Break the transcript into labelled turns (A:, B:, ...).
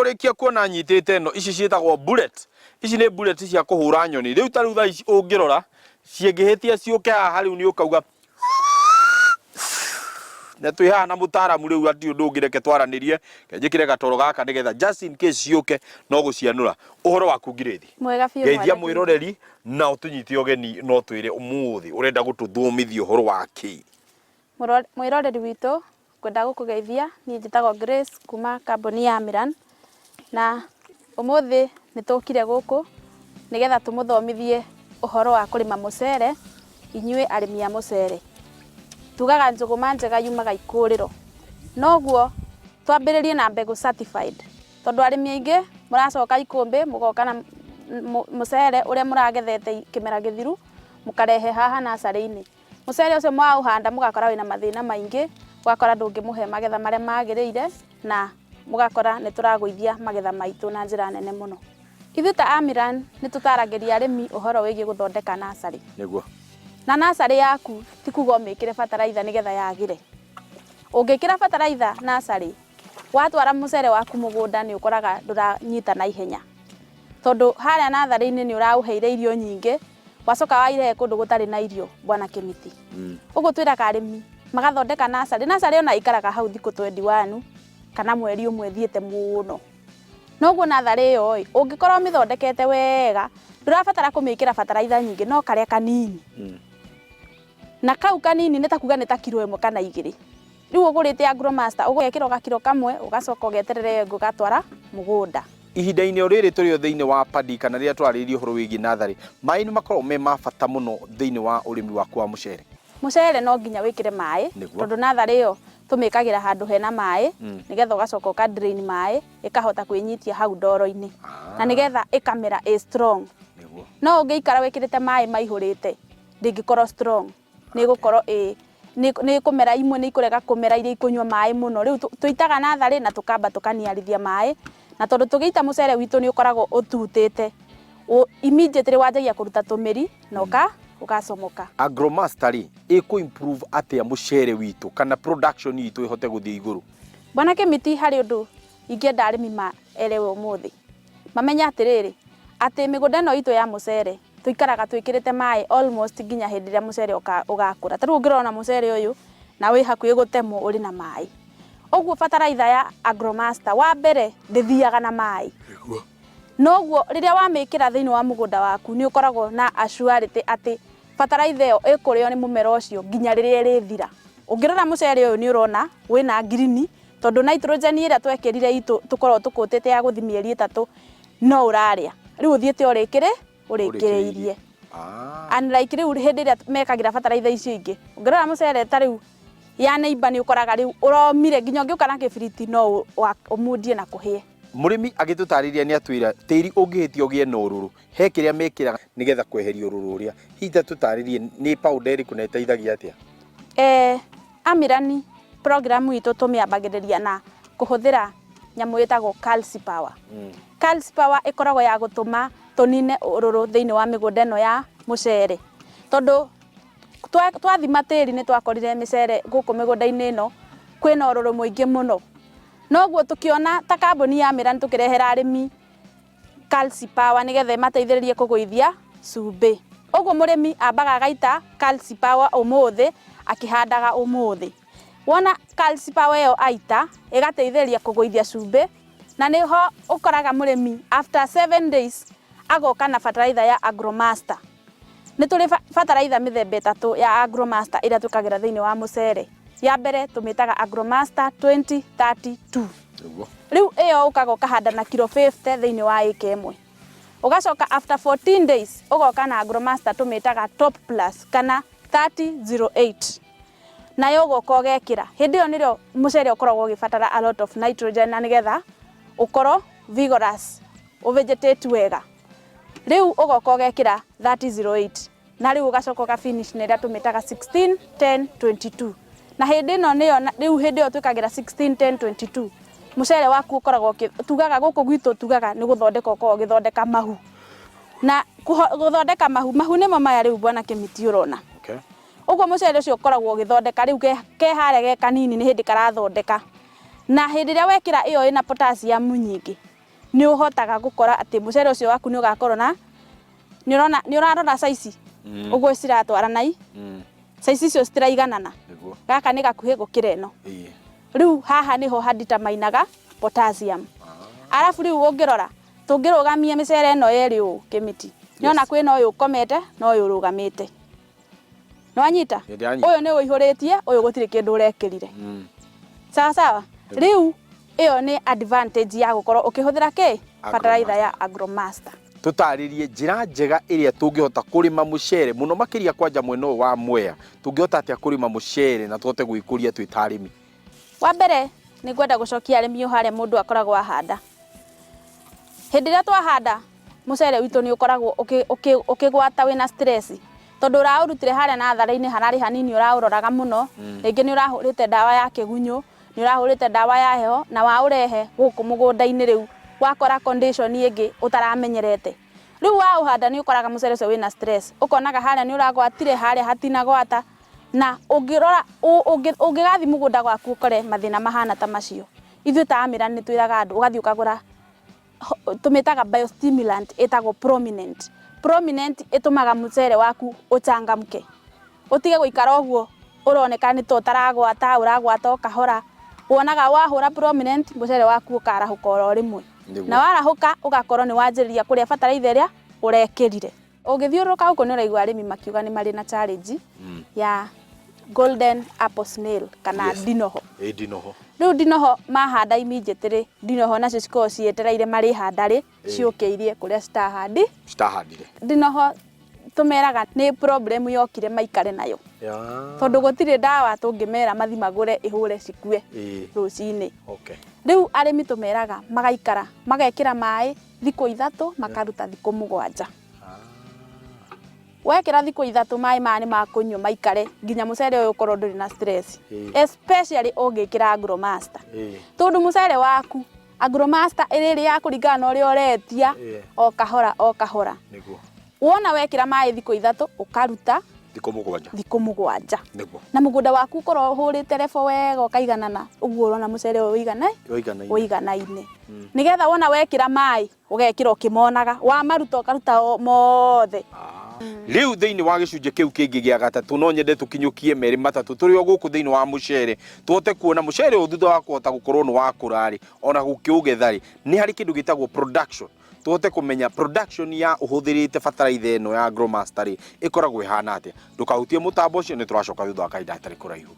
A: kurikia kuona nyitite no ici cietagwo bullet. Ici ni bullet cia kuhura nyoni. Riu taru tha ici ungirora ciengihitia ciuke haha riu ni ukauga na twihana mutaramu riu ati undu ngireke twaranirie kenjikire gatoro gaka nigetha just in case ciuke no gucianura. Uhoro waku Ngirithi?
B: Mwega biu.
A: Geithia mwiroreri na utunyite ogeni no twire umuthi urenda gututhomithia uhoro waki.
B: Mwiroreri witu kwenda gukugeithia ni njitagwo Grace kuma kambuni ya Amiran na umuthi nitukire guku nigetha tumuthomithie uhoro wa kurima mucere inyue arimi a mucere. Tugaga njuguma njega yumaga ikuriro noguo twambiririe na mbegu certified tondu arimi aingi muracoka ikumbi mugoka na mucere uria muragethete kimera githiru mukarehe haha nasari-ini. Mucere ucio mwauhanda mugakora wina mathina maingi, mugakora ndungimuhe magetha maria magiriire na mugakora nituraguithia magetha maitu na njira nene muno. Ithu ta Amiran nitutaragiria arimi uhoro wigi guthondeka nasari.
A: Niguo. Na
B: nasari yaku ti kuga umikire fertilizer nigetha yagire. Ungikira fertilizer nasari watwara mucere waku mugunda ni ukoraga nduranyita na ihenya. Tondu haria nathari-ini ni urauheire irio nyingi wacoka wairehe kundu gutari na irio bwana Kimiti. Uguo twiraga arimi magathondeka nasari. Nasari ona ikaraga hau thiku 21 kana mweri umwe thiete muno. Noguo nathari iyo ungikorwo mithondekete wega ndurabatara kumikira fertilizer nyingi no karia kanini. Na kau kanini nitakuga nita kilo 1 kana 2. Riu ugurite Agromaster ugekira kilo kamwe ugacoka ugeterere gugatwara mugunda. Ihinda-ini
A: oriri turio thiini wa padi kana ria twaririe uhoro wigi nathari mai ni makorwo me mabata muno thiini wa urimi waku wa mucere.
B: Mucere no nginya wikire mai tondu nathari iyo tumikagira handu hena mai nigetha ugacoka uka drain mai ikahota kwinyitia hau ndoro-ini na nigetha ikamera strong. No ungiikara wikirite mai maihurite ndingikorwo strong ni gukorwo ni kumera imwe ni ikurega kumera iria ikunywa mai muno. Riu tuitaga nathari na tukamba tukaniarithia mai na tondu tugiita mucere witu ni ukoragwo ututite immediately wanjagia kuruta tumiri na ugacomoka.
A: Agromaster iku improve atia mucere witu kana production yitu ihote guthie iguru?
B: Bwana Kimiti hari undu ingienda arimi maelewe umuthi mamenya atiriri ati migunda no itu ya mucere tuikaraga twikirite mai almost nginya hindi ria mucere ugakura. Tariu ngirona mucere uyu na wi hakuhi gutemwo uri na mai. Oguo fertilizer ya Agromaster wa mbere ndithiaga na mai. Noguo riria wamikira thiini wa mugunda waku ni ukoragwo na assurity ati fertilizer iyo ikurio ni mumera ucio nginya riria irithira. Ungirora mucere uyu ni urona wina green tondu nitrogen ira twekirire itu tukorwo tukutite ya guthi mieri 3 no uraria. Riu uthiete urikiriirie. Unlike riu hindi ria mekagira fertilizer icio ingi ungirora mucere ta riu ya neighbor ni ukoraga riu uromire nginya ngiuka na kibiriti no umundie na kuhie.
A: Murimi agitutariria ni atwira tiri ungihitio gie na ururu he kiria mekira nigetha kweheria ururu uria hita tutaririe ni powder iriku na iteithagia atia?
B: Amiran program itu tumiambagiriria na kuhuthira nyamu yetagwo Calcipower. Calcipower ikoragwo ya gutuma tunine ururu thiini wa migunda eno ya mucere tondu twathima tiri ni twakorire micere guku migunda-ini ino kwina ururu muingi muno. Noguo tukiona ta kambuni ya Amiran tukirehera arimi Calcipower nigetha mateithiririe kuguithia cumbi. Uguo murimi ambaga gaita Calcipower umuthi akihandaga umuthi. Wona Calcipower iyo aita igateithiriria kuguithia cumbi na niho ukoraga murimi after 7 days agoka na fertilizer ya Agromaster. Ni tuli fertilizer mithemba 3 ya Agromaster ira tukagira thiini wa mucere. Ya mbere tumitaga Agromaster 2032. Riu iyo ukagoka handa na kilo 50 thiini wa eka imwe. Ugacoka after 14 days ugoka na Agromaster tumitaga Top Plus kana 3008. Nayo ugoka ugekira hindi iyo nirio mucere ukoragwo ugibatara a lot of nitrogen na nigetha ukorwo vigorous uvegetate wega. Riu ugoka ugekira 3008 na riu ugacoka ka finish na ria tumitaga 16 10 22. Na hindi no niyo riu hindi iyo twikagira 16 10 22 mucere waku ukoragwo tugaga guku gwitu tugaga ni guthondeka ukorwo githondeka mahu na guthondeka mahu ni maya riu Bwana Kimiti urona.
A: Okay.
B: Uguo mucere ucio ukoragwo githondeka riu ke hare ge kanini ni hindi karathondeka na hindi ria wekira iyo ina potassium nyingi ni uhotaga gukora ati mucere ucio waku ni ugakorwo na ni urarora size uguo ciratwara nai size icio citiraiganana gaka ni gakuhe gukira ino riu haha niho handitamainaga potassium arafu riu ungirora tungirugamia micere ino yeri u kimiti niona kwina uyu ukomete no uyu urugamite no anyita uyu ni uihuritie uyu gutire kindu urekirire sawa sawa riu iyo ni advantage ya gukorwo ukihuthira ki fertilizer ya Agromaster.
A: Tutaririe njira njega iria tungihota kurima mucere muno makiria kwanja mweno wa Mwea tungihota atia kurima mucere na tuhote gwikuria twi tarimi.
B: Wa mbere ni gwenda gucokia arimi hare mundu akoragwo ahanda. Hindi ria twahanda mucere witu ni ukoragwo ukigwata wina stress tondu uraurutire hare na thara-ini harari hanini urauroraga muno ringi ni urahurite dawa ya kigunyu ni urahurite dawa ya heho na wa urehe guku mugunda-ini riu wakora condition ingi utaramenyerete riu wa uhanda ni ukoraga mucere ucio wina stress ukonaga hare ni uragwatire hare hatinagwata na ungirora ungigathi mugunda gwaku ukore mathina mahana ta macio ithu ta amira ni twiraga andu ugathi ukagura tumitaga biostimulant etagwo prominent itumaga mucere waku uchangamke utige guikara uguo uroneka ni to taragwata uragwata kahora wonaga wahura prominent mucere waku ukarahuka oro rimwe na warahuka ugakorwo ni wanjiriria kuria fertilizer iria urekirire ugithiuruka huko ni uraigwa arimi makiuga ni mari na challenge ya golden apple snail kana dinoho
A: dinoho
B: riu dinoho mahanda immediately dinoho nacio ciko cietereire mari handari ciukiirie kuria citahandire dinoho tumeraga ni problem yokire maikare nayo tondu gutire dawa tungimera mathi magure ihure cikue rucini riu arimi tumeraga magaikara magekira mai thiku 3 makaruta thiku 7 wekira thiku 3 mai mani makunyo maikare nginya mucere uyu ukorwo nduri na stress especially ungikira Agromaster tondu mucere waku Agromaster iriri ya kuringana na uria uretia o kahora niguo wona wekira mai thiku 3 ukaruta thiku 7 na mugunda waku ukorwo uhurite lefo wega ukaiganana uguo urona mucere uyu uiganaine nigetha wona wekira mai ugekira ukimonaga wa maruta ukaruta mothe
A: riu thiini wa gicunje kiu kingi gia gatatu no nyende tukinyukie meri matatu turi o guku thiini wa mucere tuhote kuona mucere u thutha wa kuhota gukorwo ni wakurari ona gukiugethari ni hari kindu gitagwo production tuhote kumenya production ya uhuthirite fertilizer ino ya Agromaster ikoragwo ihana atia ndukahutie mutambo ucio ni turacoka thutha wa kahinda atari kuraihu.